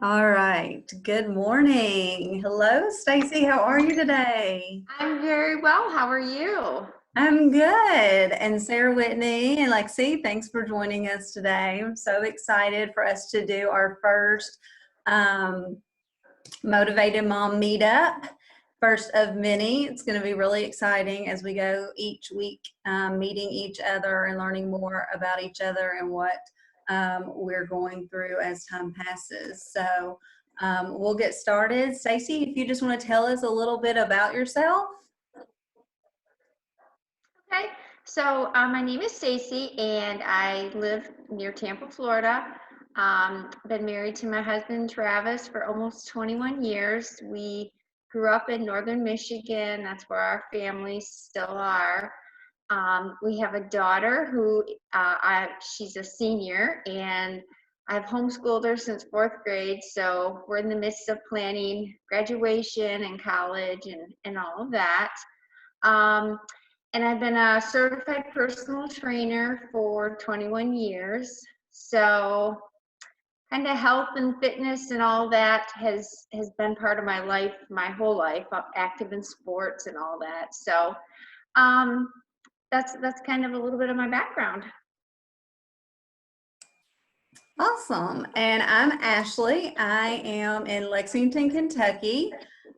All right. Good morning. Hello, Stacie. How are you today? I'm very well. How are you? I'm good. And Sarah Whitney and Lexi, thanks for joining us today. I'm so excited for us to do our first um, Motivated Mom meetup, first of many. It's going to be really exciting as we go each week, meeting each other and learning more about each other and what we're going through as time passes. So we'll get started. Stacie, if you just want to tell us a little bit about yourself. Okay, so my name is Stacie, and I live near Tampa, Florida. Been married to my husband Travis for almost 21 years. We grew up in northern Michigan. That's where our families still are. We have a daughter who she's a senior, and I've homeschooled her since fourth grade. So we're in the midst of planning graduation and college and all of that. Um, and I've been a certified personal trainer for 21 years. So kind of health and fitness and all that has been part of my life, my whole life. I'm active in sports and all that. So um, that's kind of a little bit of my background. Awesome. And I'm Ashley. I am in Lexington, Kentucky.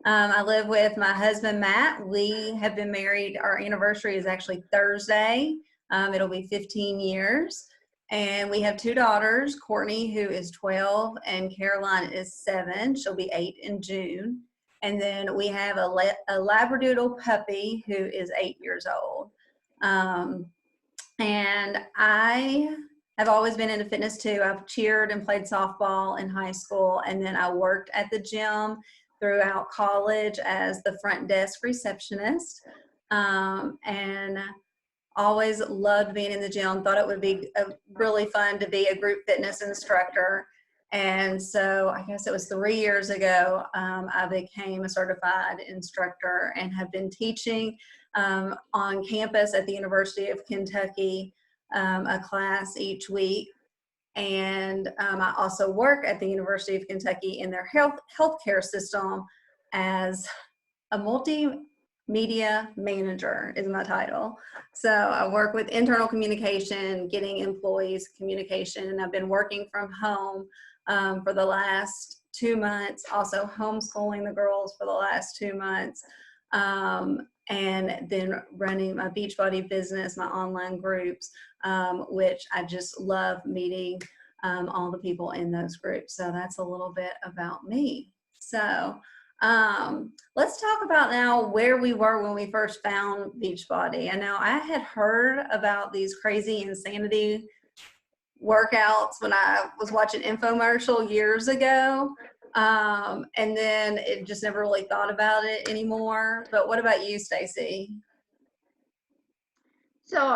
I live with my husband, Matt. We have been married. Our anniversary is actually Thursday. It'll be 15 years. And we have two daughters, Courtney, who is 12, and Caroline is 7. She'll be 8 in June. And then we have a Labradoodle puppy who is 8 years old. And I've always been into fitness too. I've cheered and played softball in high school, and then I worked at the gym throughout college as the front desk receptionist. And always loved being in the gym, thought it would be really fun to be a group fitness instructor. And so I guess it was 3 years ago, I became a certified instructor and have been teaching on campus at the University of Kentucky, a class each week. And I also work at the University of Kentucky in their healthcare system as a multimedia manager is my title. So I work with internal communication, getting employees communication, and I've been working from home for the last 2 months, also homeschooling the girls for the last 2 months. And then running my Beachbody business, my online groups, which I just love meeting all the people in those groups. So that's a little bit about me. So let's talk about now where we were when we first found Beachbody. I know I had heard about these crazy insanity workouts when I was watching infomercial years ago. And then it just never really thought about it anymore. But what about you, Stacie? So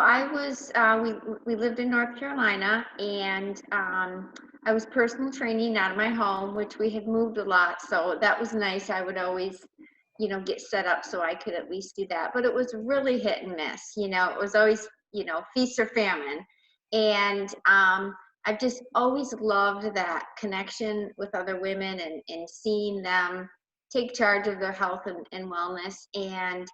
we lived in North Carolina, and I was personal training out of my home, which we had moved a lot. So that was nice. I would always, get set up so I could at least do that. But it was really hit and miss. It was always, feast or famine. And I've just always loved that connection with other women and seeing them take charge of their health and wellness. And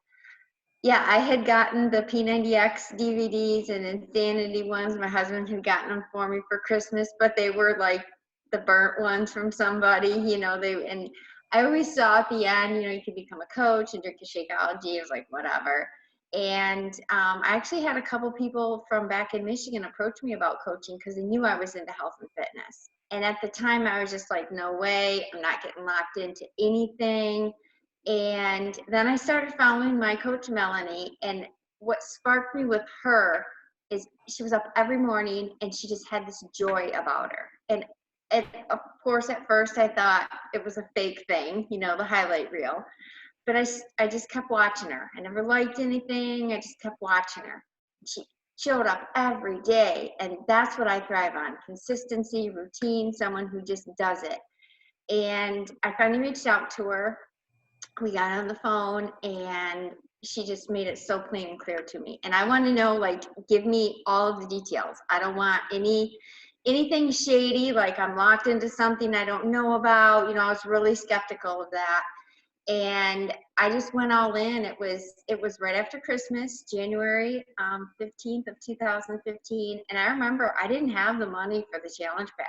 yeah, I had gotten the P90X DVDs and Insanity ones. My husband had gotten them for me for Christmas, but they were like the burnt ones from somebody, and I always saw at the end, you could become a coach and drink a Shakeology. It was like, whatever. And I actually had a couple people from back in Michigan approach me about coaching because they knew I was into health and fitness. And at the time, I was just like, no way, I'm not getting locked into anything. And then I started following my coach, Melanie. And what sparked me with her is she was up every morning and she just had this joy about her. And of course, at first I thought it was a fake thing, the highlight reel. But I just kept watching her. I never liked anything. I just kept watching her. She showed up every day. And that's what I thrive on: consistency, routine, someone who just does it. And I finally reached out to her. We got on the phone, and she just made it so plain and clear to me. And I want to know, like, give me all of the details. I don't want any anything shady, like I'm locked into something I don't know about. I was really skeptical of that. And I just went all in. It was right after Christmas, January 15th of 2015. And I remember I didn't have the money for the challenge pack.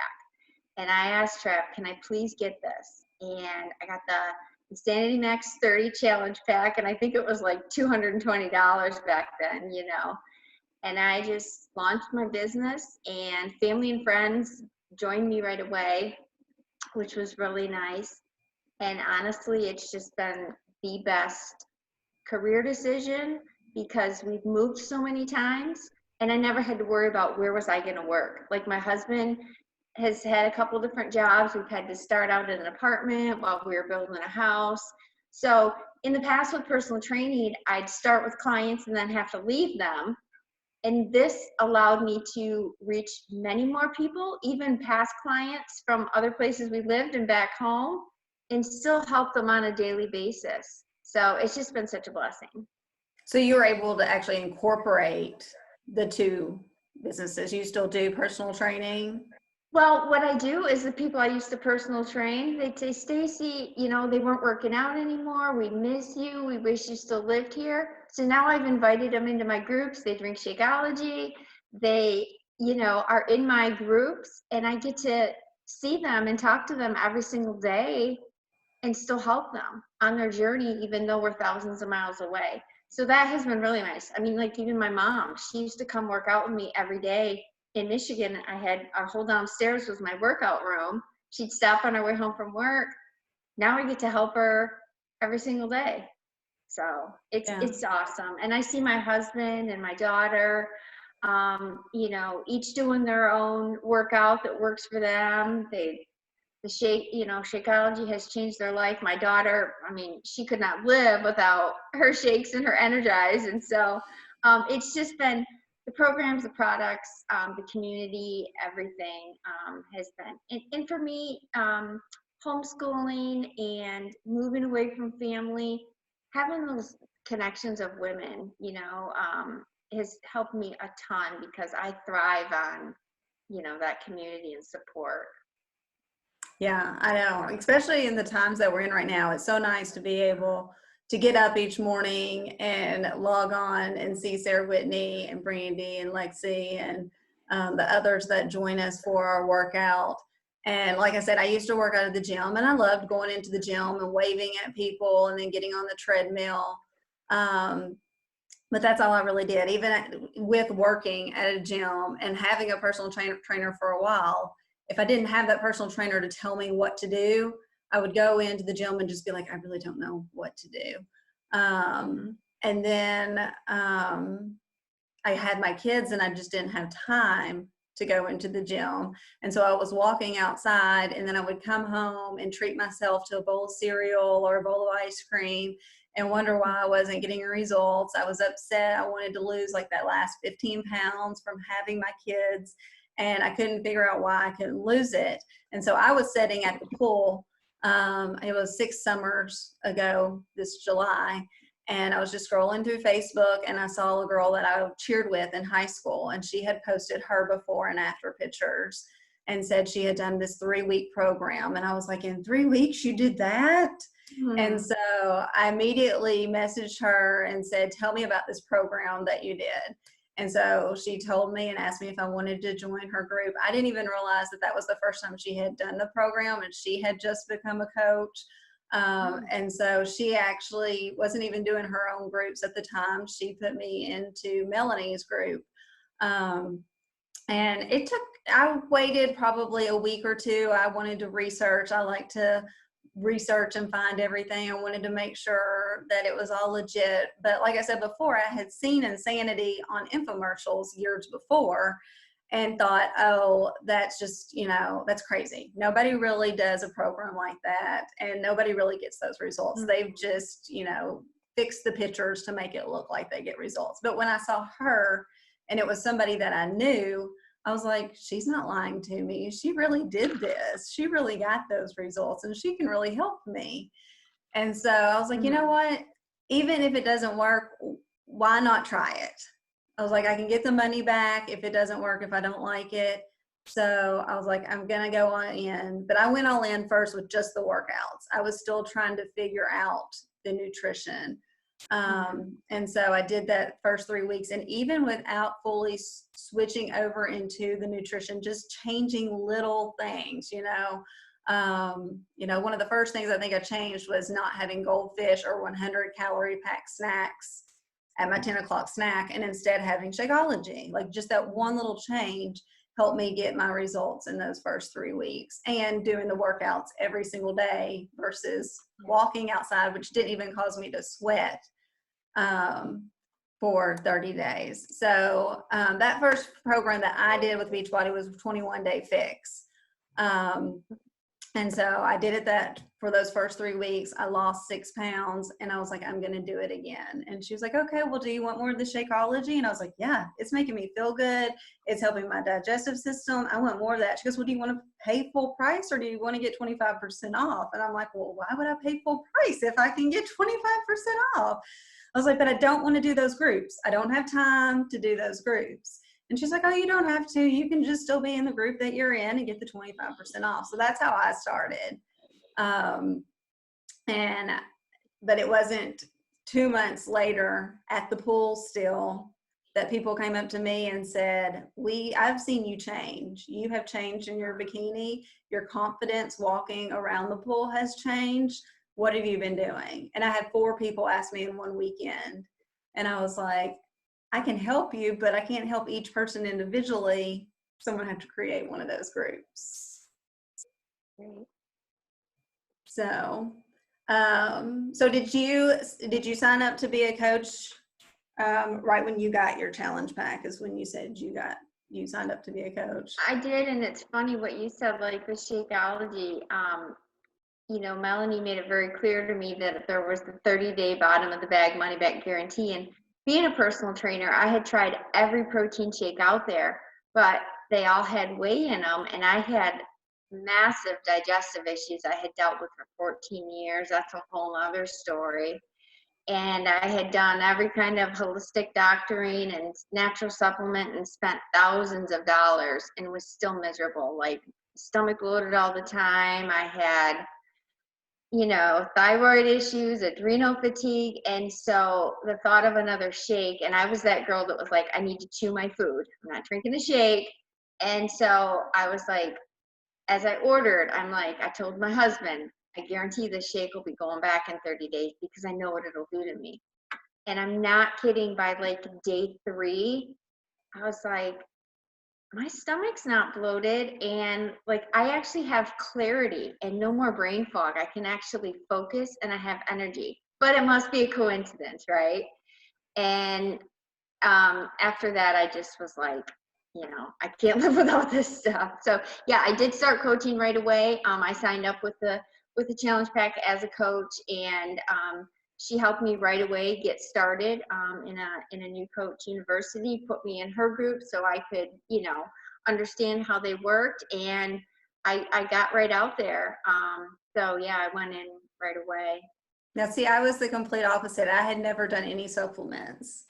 And I asked Trev, can I please get this? And I got the Insanity Max 30 challenge pack. And I think it was like $220 back then. And I just launched my business, and family and friends joined me right away, which was really nice. And honestly, it's just been the best career decision because we've moved so many times, and I never had to worry about where was I going to work. Like my husband has had a couple different jobs. We've had to start out in an apartment while we were building a house. So in the past with personal training, I'd start with clients and then have to leave them. And this allowed me to reach many more people, even past clients from other places we lived and back home, and still help them on a daily basis. So it's just been such a blessing. So you were able to actually incorporate the two businesses. You still do personal training? Well, what I do is the people I used to personal train, they'd say, Stacie, they weren't working out anymore. We miss you. We wish you still lived here. So now I've invited them into my groups. They drink Shakeology. They, are in my groups, and I get to see them and talk to them every single day and still help them on their journey, even though we're thousands of miles away. So that has been really nice. I mean, like even my mom, she used to come work out with me every day. In Michigan, I had our whole downstairs was my workout room. She'd stop on her way home from work. Now I get to help her every single day. So it's awesome. And I see my husband and my daughter, each doing their own workout that works for them. Shakeology has changed their life. My daughter, I mean, she could not live without her shakes and her Energize. And so it's just been the programs, the products, the community, everything has been. And for me, homeschooling and moving away from family, having those connections of women, has helped me a ton because I thrive on, that community and support. Yeah, I know, especially in the times that we're in right now. It's so nice to be able to get up each morning and log on and see Sarah Whitney and Brandy and Lexi and the others that join us for our workout. And like I said, I used to work out of the gym, and I loved going into the gym and waving at people and then getting on the treadmill. But that's all I really did. Even with working at a gym and having a personal trainer for a while, if I didn't have that personal trainer to tell me what to do, I would go into the gym and just be like, I really don't know what to do. And then I had my kids, and I just didn't have time to go into the gym. And so I was walking outside, and then I would come home and treat myself to a bowl of cereal or a bowl of ice cream and wonder why I wasn't getting results. I was upset. I wanted to lose like that last 15 pounds from having my kids, and I couldn't figure out why I couldn't lose it. And so I was sitting at the pool. It was 6 summers ago this July, and I was just scrolling through Facebook, and I saw a girl that I cheered with in high school, and she had posted her before and after pictures and said she had done this 3-week program. And I was like, in 3 weeks you did that? And so I immediately messaged her and said, tell me about this program that you did. And so she told me and asked me if I wanted to join her group. I didn't even realize that that was the first time she had done the program, and she had just become a coach. And so she actually wasn't even doing her own groups at the time. She put me into Melanie's group. And I waited probably a week or two. I wanted to research. I like to research and find everything. I wanted to make sure that it was all legit. But like I said before, I had seen Insanity on infomercials years before and thought, oh, that's just, that's crazy. Nobody really does a program like that, and nobody really gets those results. They've just, fixed the pictures to make it look like they get results. But when I saw her and it was somebody that I knew, I was like, she's not lying to me. She really did this. She really got those results, and she can really help me. And so I was like, you know what? Even if it doesn't work, why not try it? I was like, I can get the money back if it doesn't work, if I don't like it. So I was like, I'm going to go all in. But I went all in first with just the workouts. I was still trying to figure out the nutrition. And so I did that first 3 weeks. And even without fully switching over into the nutrition, just changing little things, one of the first things I think I changed was not having goldfish or 100-calorie packed snacks at my 10 o'clock snack, and instead having Shakeology. Like, just that one little change helped me get my results in those first 3 weeks, and doing the workouts every single day versus walking outside, which didn't even cause me to sweat for 30 days. So that first program that I did with Beachbody was a 21-day fix. And so I did it that for those first 3 weeks. I lost 6 pounds, and I was like, I'm going to do it again. And she was like, okay, well, do you want more of the Shakeology? And I was like, yeah, it's making me feel good. It's helping my digestive system. I want more of that. She goes, well, do you want to pay full price, or do you want to get 25% off? And I'm like, well, why would I pay full price if I can get 25% off? I was like, but I don't want to do those groups. I don't have time to do those groups. And she's like, oh, you don't have to. You can just still be in the group that you're in and get the 25% off. So that's how I started. But it wasn't 2 months later at the pool still that people came up to me and said, I've seen you change. You have changed in your bikini. Your confidence walking around the pool has changed. What have you been doing? And I had 4 people ask me in one weekend. And I was like, I can help you, but I can't help each person individually. Someone had to create one of those groups. Great. So, so did you sign up to be a coach right when you got your challenge pack? Is when you said you signed up to be a coach? I did, and it's funny what you said, like the Shakeology. Melanie made it very clear to me that there was the 30-day bottom of the bag money back guarantee. And being a personal trainer, I had tried every protein shake out there, but they all had whey in them, and I had massive digestive issues I had dealt with for 14 years. That's a whole other story. And I had done every kind of holistic doctoring and natural supplement and spent thousands of dollars and was still miserable, like stomach bloated all the time. I had thyroid issues, adrenal fatigue. And so the thought of another shake, and I was that girl that was like, I need to chew my food. I'm not drinking a shake. And so I was like, as I ordered, I'm like, I told my husband, I guarantee this shake will be going back in 30 days because I know what it'll do to me. And I'm not kidding, by like day 3, I was like, my stomach's not bloated, and like I actually have clarity and no more brain fog. I can actually focus and I have energy, but it must be a coincidence, right? And after that, I just was like, I can't live without this stuff. So yeah, I did start coaching right away. I signed up with the challenge pack as a coach, and she helped me right away get started in a new coach university, put me in her group so I could, understand how they worked, and I got right out there. So yeah, I went in right away. Now, see, I was the complete opposite. I had never done any supplements.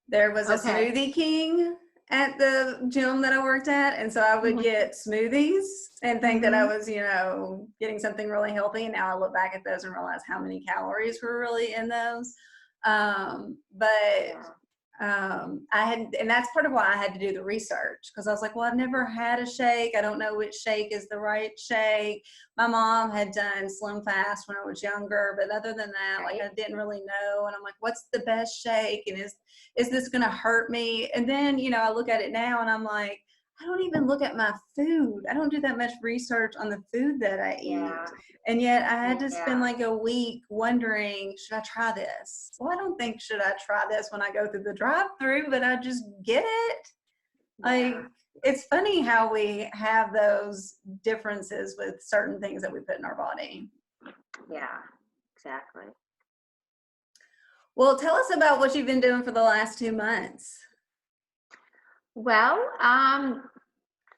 There was a Smoothie King at the gym that I worked at, and so I would get smoothies and think that I was, getting something really healthy. And now I look back at those and realize how many calories were really in those. And that's part of why I had to do the research, because I was like, well, I've never had a shake. I don't know which shake is the right shake. My mom had done Slim Fast when I was younger, but other than that, like, I didn't really know. And I'm like, what's the best shake? And is this going to hurt me? And then, I look at it now and I'm like, I don't even look at my food. I don't do that much research on the food that I eat. And yet I had to spend like a week wondering, should I try this? Well, I don't think should I try this when I go through the drive-through, but I just get it. Like, it's funny how we have those differences with certain things that we put in our body. Yeah, exactly. Well, tell us about what you've been doing for the last 2 months. Well,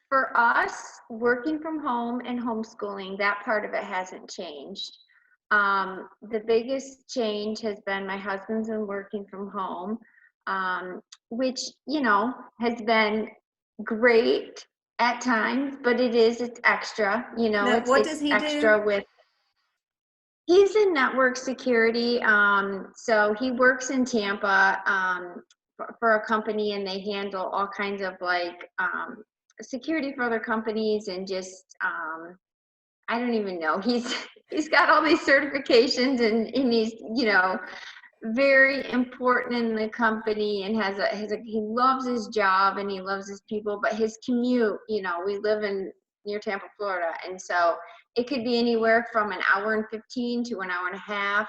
for us, working from home and homeschooling, that part of it hasn't changed. The biggest change has been my husband's been working from home, which, has been great At times, but it's extra, you know, Now, what it's does he do? extra with he's in network security. So he works in Tampa for a company, and they handle all kinds of like security for other companies, and just I don't even know. He's got all these certifications, and he's, you know, very important in the company, and he loves his job and he loves his people, but his commute, you know, we live in near Tampa, Florida, and so it could be anywhere from an hour and 15 to an hour and a half.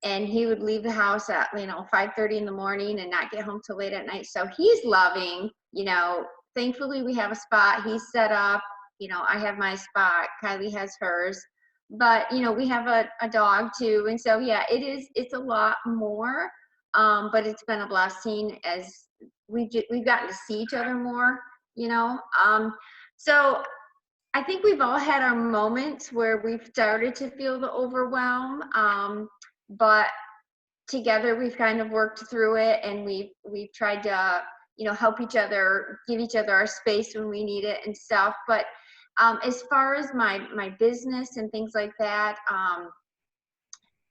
And he would leave the house at, you know, 5:30 in the morning and not get home till late at night. So he's loving, you know, thankfully we have a spot he's set up. You know, I have my spot, Kylie has hers, but you know, we have a dog too. And so yeah, it's a lot more. But it's been a blessing as we've gotten to see each other more, you know. So I think we've all had our moments where we've started to feel the overwhelm. But together we've kind of worked through it, and we've tried to, you know, help each other, give each other our space when we need it and stuff. But as far as my business and things like that,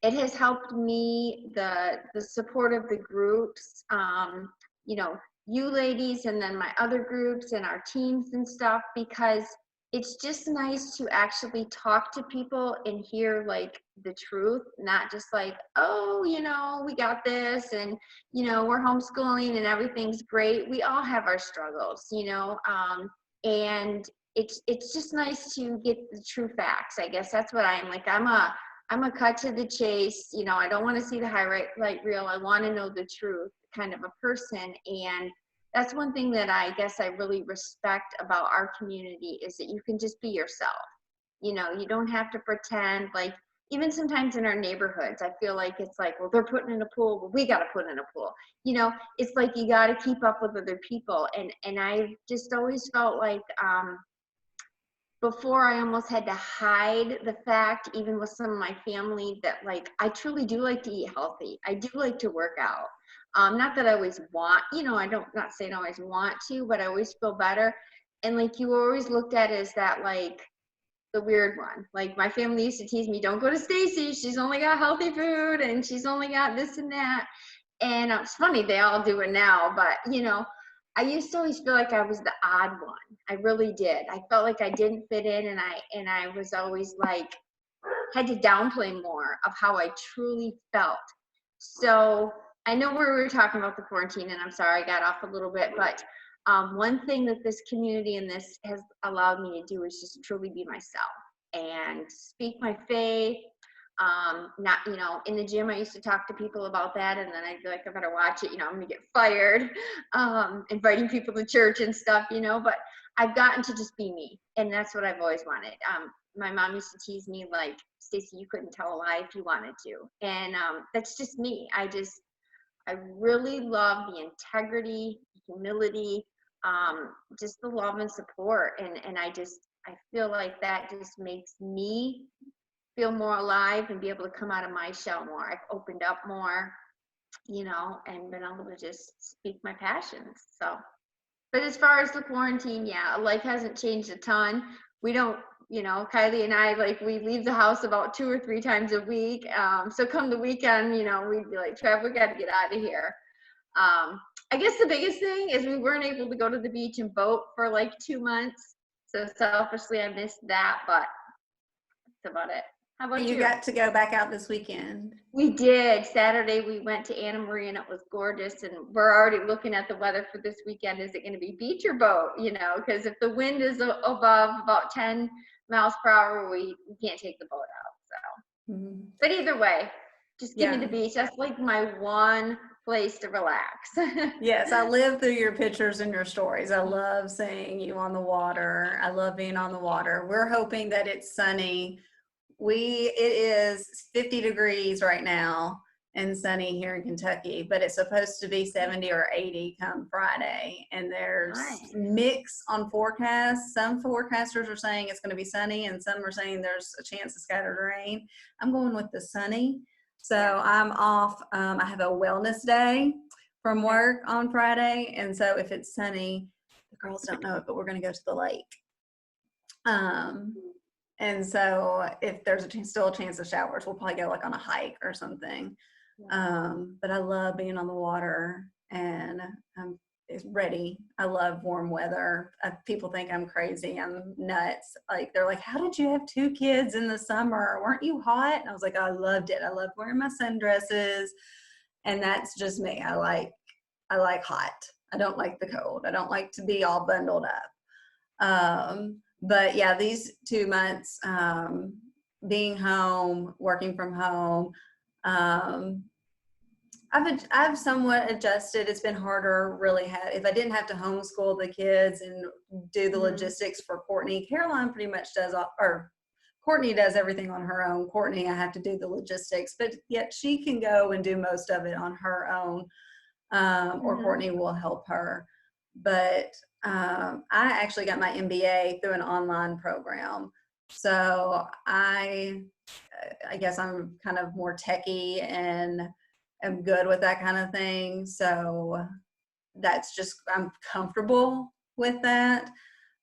it has helped me, the support of the groups, you know, you ladies, and then my other groups and our teams and stuff, because it's just nice to actually talk to people and hear like the truth, not just like, oh, you know, we got this, and you know, we're homeschooling and everything's great. We all have our struggles, you know. And it's just nice to get the true facts. I guess that's what I'm like. I'm a cut to the chase. You know, I don't want to see the highlight reel. I want to know the truth kind of a person. And that's one thing that I guess I really respect about our community, is that you can just be yourself. You know, you don't have to pretend. Like, even sometimes in our neighborhoods, I feel like it's like, well, they're putting in a pool, well, we got to put in a pool. You know, it's like you got to keep up with other people. And I've just always felt like, before, I almost had to hide the fact, even with some of my family, that like I truly do like to eat healthy. I do like to work out. Not that I always want, you know, I don't, not saying I always want to, but I always feel better. And like, you were always looked at as that, like the weird one. Like, my family used to tease me, don't go to Stacie, she's only got healthy food and she's only got this and that. And it's funny, they all do it now, but you know, I used to always feel like I was the odd one. I really did. I felt like I didn't fit in, and I was always like, had to downplay more of how I truly felt. So I know we were talking about the quarantine, and I'm sorry I got off a little bit, but one thing that this community and this has allowed me to do is just truly be myself and speak my faith. Not, you know, in the gym, I used to talk to people about that, and then I'd be like, I better watch it, you know, I'm gonna get fired. Inviting people to church and stuff, you know, but I've gotten to just be me, and that's what I've always wanted. My mom used to tease me like, Stacie, you couldn't tell a lie if you wanted to, and that's just me. I really love the integrity, humility, just the love and support, and I feel like that just makes me feel more alive and be able to come out of my shell more. I've opened up more, you know, and been able to just speak my passions. So, but as far as the quarantine, yeah, life hasn't changed a ton. We don't, you know, Kylie and I, like, we leave the house about 2 or 3 times a week. So come the weekend, you know, we'd be like, Trev, we got to get out of here. I guess the biggest thing is we weren't able to go to the beach and boat for like 2 months. So selfishly, I missed that, but that's about it. How about You you? got to go back out this weekend. We did. Saturday we went to Anna Maria, and it was gorgeous, and we're already looking at the weather for this weekend. Is it going to be beach or boat? You know, because if the wind is above about 10 miles per hour, we can't take the boat out. So, Mhm. but either way, just give me the Yeah. beach. That's like my one place to relax. Yes, I live through your pictures and your stories. I love seeing you on the water. I love being on the water. We're hoping that it's sunny. It is 50 degrees right now and sunny here in Kentucky, but it's supposed to be 70 or 80 come Friday. And there's Nice. mix on forecasts. Some forecasters are saying it's going to be sunny, and some are saying there's a chance of scattered rain. I'm going with the sunny. So Yeah. I'm off. I have a wellness day from work on Friday. And so if it's sunny, the girls don't know it, but we're going to go to the lake. And so if there's still a chance of showers, we'll probably go like on a hike or something. But I love being on the water, and I'm ready. I love warm weather. People think I'm crazy. I'm nuts. Like, they're like, how did you have 2 kids in the summer? Weren't you hot? And I was like, I loved it. I loved wearing my sundresses. And that's just me. I like hot. I don't like the cold. I don't like to be all bundled up. But yeah, these 2 months, being home, working from home, I've somewhat adjusted. It's been harder, really. If I didn't have to homeschool the kids and do the logistics for Courtney, Caroline pretty much does, or Courtney does everything on her own. Courtney, I have to do the logistics, but yet she can go and do most of it on her own, or Courtney will help her. But I actually got my MBA through an online program. So I guess I'm kind of more techie and am good with that kind of thing. So that's just, I'm comfortable with that.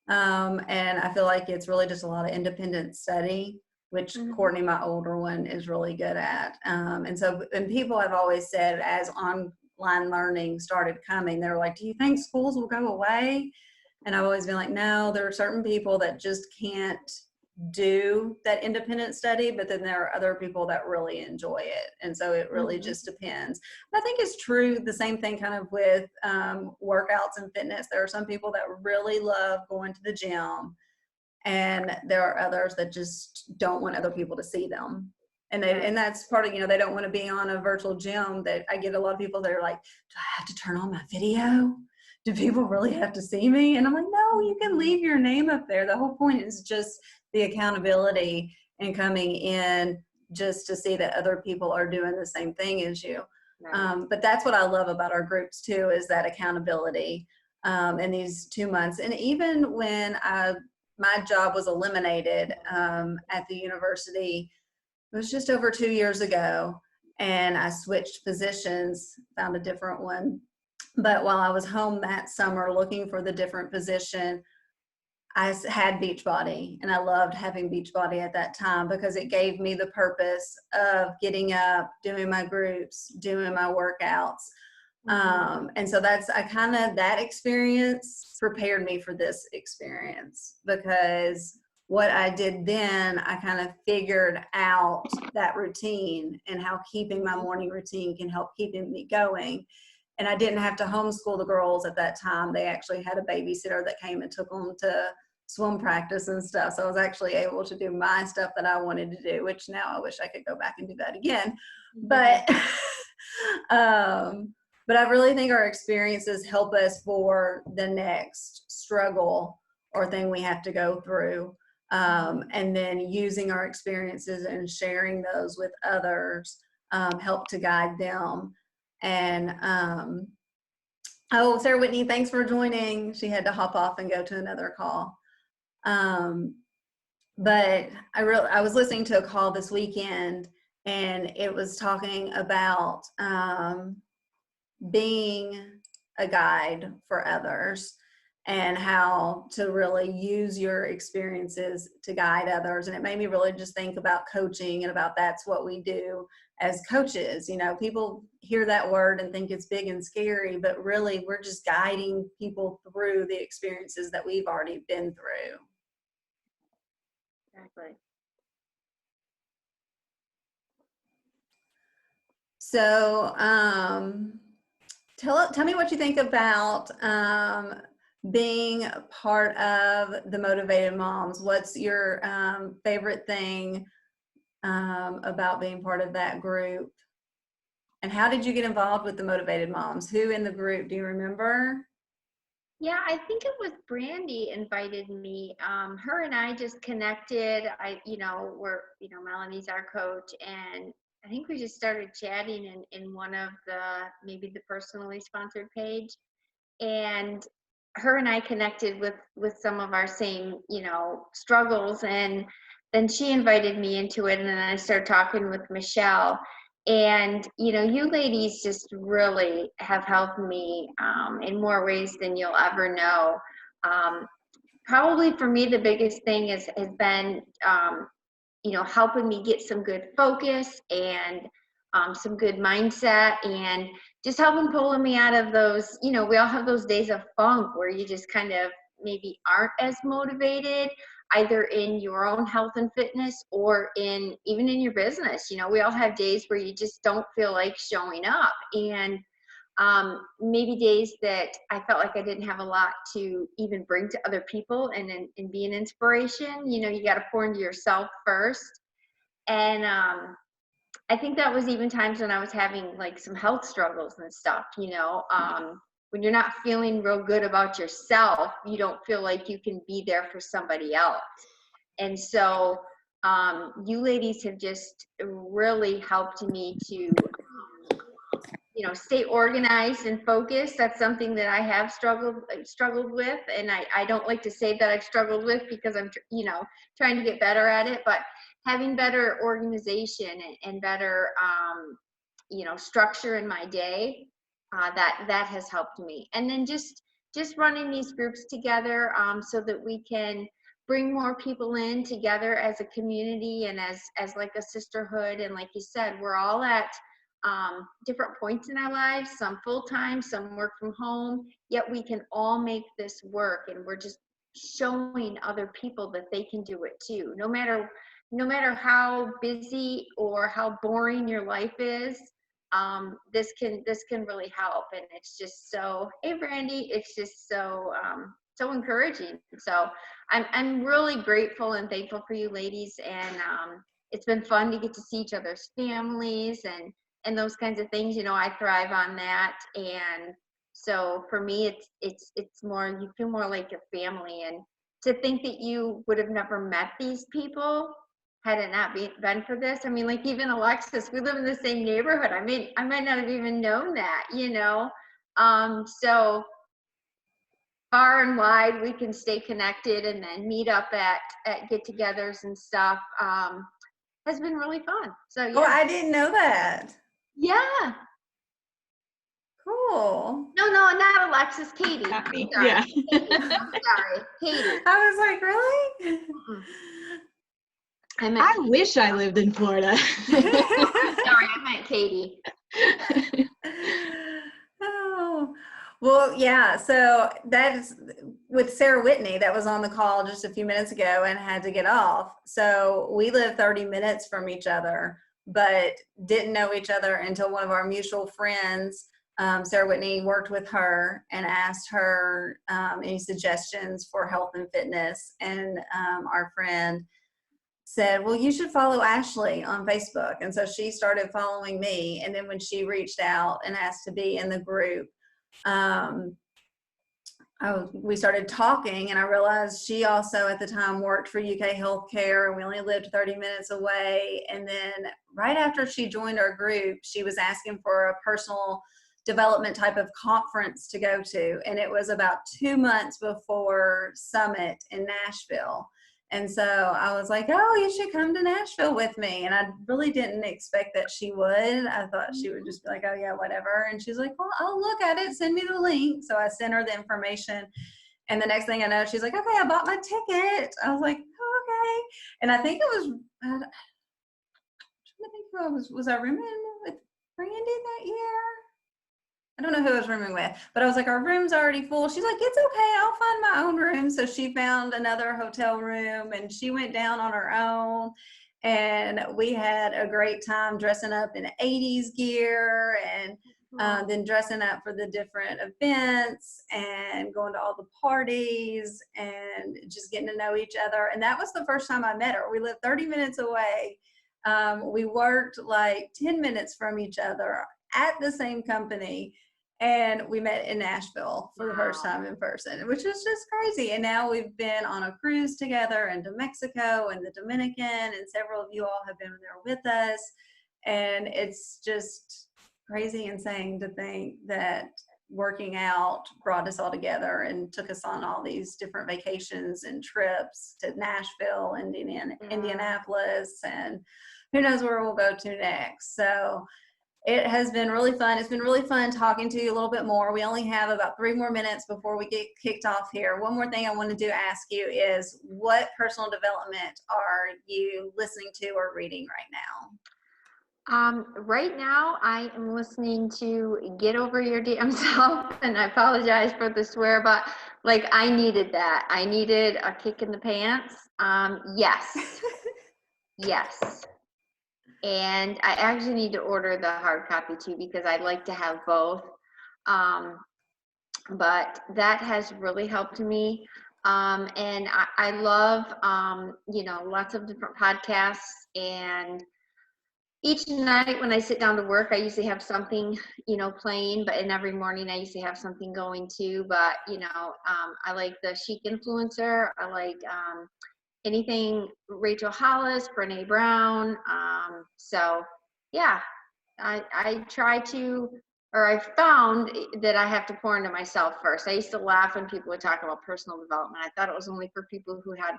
And I feel like it's really just a lot of independent study, which Courtney, my older one, is really good at. And people have always said, as online learning started coming, they were like, do you think schools will go away? And I've always been like, no, there are certain people that just can't do that independent study, but then there are other people that really enjoy it. And so it really just depends. And I think it's true, the same thing kind of with workouts and fitness. There are some people that really love going to the gym, and there are others that just don't want other people to see them. And that's part of, they don't want to be on a virtual gym. That I get a lot of people that are like, do I have to turn on my video? Do people really have to see me? And I'm like, no, you can leave your name up there. The whole point is just the accountability and coming in just to see that other people are doing the same thing as you. But that's what I love about our groups too, is that accountability in these 2 months. And even when my job was eliminated at the university, it was just over 2 years ago, and I switched positions, found a different one. But while I was home that summer looking for the different position, I had Beachbody, and I loved having Beachbody at that time because it gave me the purpose of getting up, doing my groups, doing my workouts. And so that experience prepared me for this experience, because what I did then, I kind of figured out that routine and how keeping my morning routine can help keeping me going. And I didn't have to homeschool the girls at that time. They actually had a babysitter that came and took them to swim practice and stuff. So I was actually able to do my stuff that I wanted to do, which now I wish I could go back and do that again. But, but I really think our experiences help us for the next struggle or thing we have to go through. And then using our experiences and sharing those with others help to guide them. And Sarah Whitney, thanks for joining. She had to hop off and go to another call. But I was listening to a call this weekend, and it was talking about being a guide for others and how to really use your experiences to guide others. And it made me really just think about coaching and about that's what we do as coaches. People hear that word and think it's big and scary, but really we're just guiding people through the experiences that we've already been through. Exactly. So tell me what you think about being part of the Motivated Moms. What's your favorite thing about being part of that group? And how did you get involved with the Motivated Moms? Who in the group, do you remember? Yeah, I think it was Brandy invited me. Her and I just connected. Melanie's our coach, and I think we just started chatting in one of maybe the personally sponsored page. And her and I connected with some of our same, struggles. And then she invited me into it, and then I started talking with Michelle. And, you ladies just really have helped me in more ways than you'll ever know Probably for me, the biggest thing has been, helping me get some good focus and some good mindset, and just helping pulling me out of those, we all have those days of funk where you just kind of maybe aren't as motivated, either in your own health and fitness or even in your business. We all have days where you just don't feel like showing up, and maybe days that I felt like I didn't have a lot to even bring to other people and be an inspiration. You got to pour into yourself first. And I think that was even times when I was having like some health struggles and stuff, when you're not feeling real good about yourself, you don't feel like you can be there for somebody else. And so you ladies have just really helped me to stay organized and focused. That's something that I have struggled with, and I don't like to say that I've struggled with, because I'm trying to get better at it. But having better organization and better structure in my day, that has helped me. And then just running these groups together, so that we can bring more people in together as a community and as like a sisterhood. And like you said, we're all at different points in our lives, some full-time, some work from home, yet we can all make this work. And we're just showing other people that they can do it too. No matter how busy or how boring your life is, this can really help. And it's just so, hey Brandy, it's just so so encouraging. So I'm really grateful and thankful for you ladies, and it's been fun to get to see each other's families and those kinds of things. I thrive on that. And so for me, it's more, you feel more like your family. And to think that you would have never met these people had it not been for this. I mean, like even Alexis, we live in the same neighborhood. I mean, I might not have even known that, so far and wide, we can stay connected and then meet up at get-togethers and stuff. Has been really fun. So yeah. Oh, I didn't know that. Yeah. Cool. No, not Alexis, Katie. Not me. Sorry. Yeah. Katie. Sorry, Katie. I was like, really? I wish I lived in Florida. Sorry, I meant Katie. Oh, well, yeah. So that's with Sarah Whitney that was on the call just a few minutes ago and had to get off. So we live 30 minutes from each other, but didn't know each other until one of our mutual friends, Sarah Whitney, worked with her and asked her any suggestions for health and fitness. And our friend said, well, you should follow Ashley on Facebook. And so she started following me. And then when she reached out and asked to be in the group, we started talking, and I realized she also at the time worked for UK Healthcare, and we only lived 30 minutes away. And then right after she joined our group, she was asking for a personal development type of conference to go to. And it was about 2 months before Summit in Nashville. And so I was like, oh, you should come to Nashville with me. And I really didn't expect that she would. I thought she would just be like, oh, yeah, whatever. And she's like, well, I'll look at it. Send me the link. So I sent her the information. And the next thing I know, she's like, okay, I bought my ticket. I was like, oh, okay. And I think it was, I'm trying to think was I rooming with Brandy that year? I don't know who I was rooming with, but I was like, our room's already full. She's like, it's okay, I'll find my own room. So she found another hotel room and she went down on her own. And we had a great time dressing up in 80s gear and then dressing up for the different events and going to all the parties and just getting to know each other. And that was the first time I met her. We lived 30 minutes away. We worked like 10 minutes from each other at the same company. And we met in Nashville for the first time in person, which was just crazy. And now we've been on a cruise together into Mexico and the Dominican, and several of you all have been there with us. And it's just crazy insane to think that working out brought us all together and took us on all these different vacations and trips to Nashville, Indianapolis, and who knows where we'll go to next. So It has been really fun. It's been really fun talking to you a little bit more. We only have about 3 more minutes before we get kicked off here. One more thing I wanted to ask you is, what personal development are you listening to or reading right now? Right now, I am listening to Get Over Your Damn Self, and I apologize for the swear, but like I needed that. I needed a kick in the pants. Yes, yes. And I actually need to order the hard copy too because I'd like to have both. But that has really helped me. And I love, lots of different podcasts. And each night when I sit down to work, I usually have something, playing, and every morning I usually have something going too. But, I like the Chic Influencer. I like anything Rachel Hollis, Brene Brown. So yeah, I try to, or I found that I have to pour into myself first. I used to laugh when people would talk about personal development. I thought it was only for people who had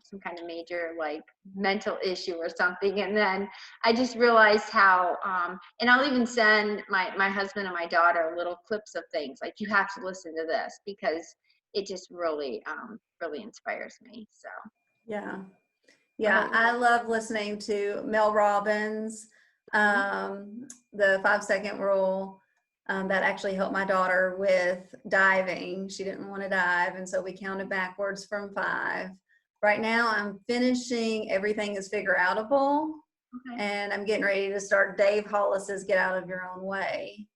some kind of major mental issue or something. And then I just realized how, and I'll even send my husband and my daughter little clips of things like, you have to listen to this because it just really, really inspires me. So. Yeah. Yeah, I love listening to Mel Robbins, the 5-second rule. That actually helped my daughter with diving. She didn't want to dive, and so we counted backwards from 5. Right now, I'm finishing Everything is Figure Outable, and I'm getting ready to start Dave Hollis's Get Out of Your Own Way.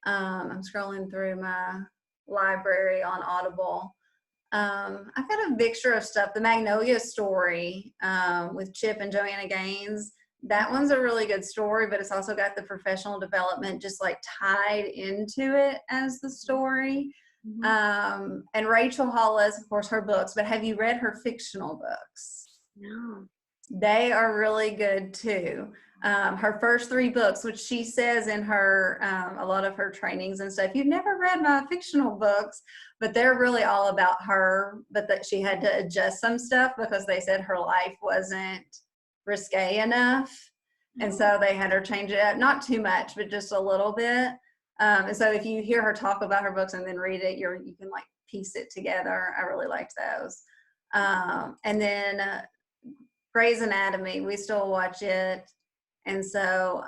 I'm scrolling through my library on Audible. I've got a mixture of stuff. The Magnolia Story with Chip and Joanna Gaines. That one's a really good story, but it's also got the professional development just tied into it as the story. And Rachel Hollis, of course, her books, but have you read her fictional books? No. They are really good too. Her first 3 books, which she says in her a lot of her trainings and stuff, you've never read my fictional books, but they're really all about her, but that she had to adjust some stuff because they said her life wasn't risque enough. And so they had her change it up, not too much, but just a little bit. And so if you hear her talk about her books and then read it, you can piece it together. I really liked those. And then Grey's Anatomy, we still watch it. And so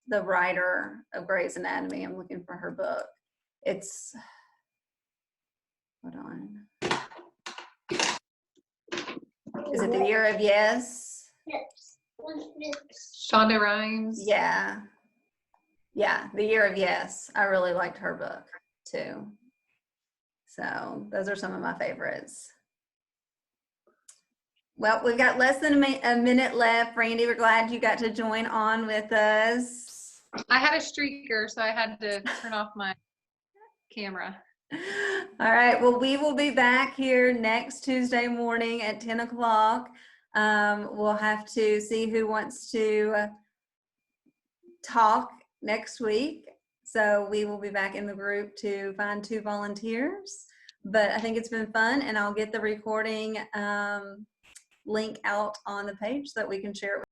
the writer of Grey's Anatomy, I'm looking for her book. It's, hold on. Is it The Year of Yes? Shonda Rhimes. Yeah. Yeah, The Year of Yes. I really liked her book too. So those are some of my favorites. Well, we've got less than a minute left. Randy, we're glad you got to join on with us. I had a streaker, so I had to turn off my camera. All right. Well, we will be back here next Tuesday morning at 10 o'clock. We'll have to see who wants to talk next week. So we will be back in the group to find 2 volunteers. But I think it's been fun, and I'll get the recording link out on the page so that we can share it with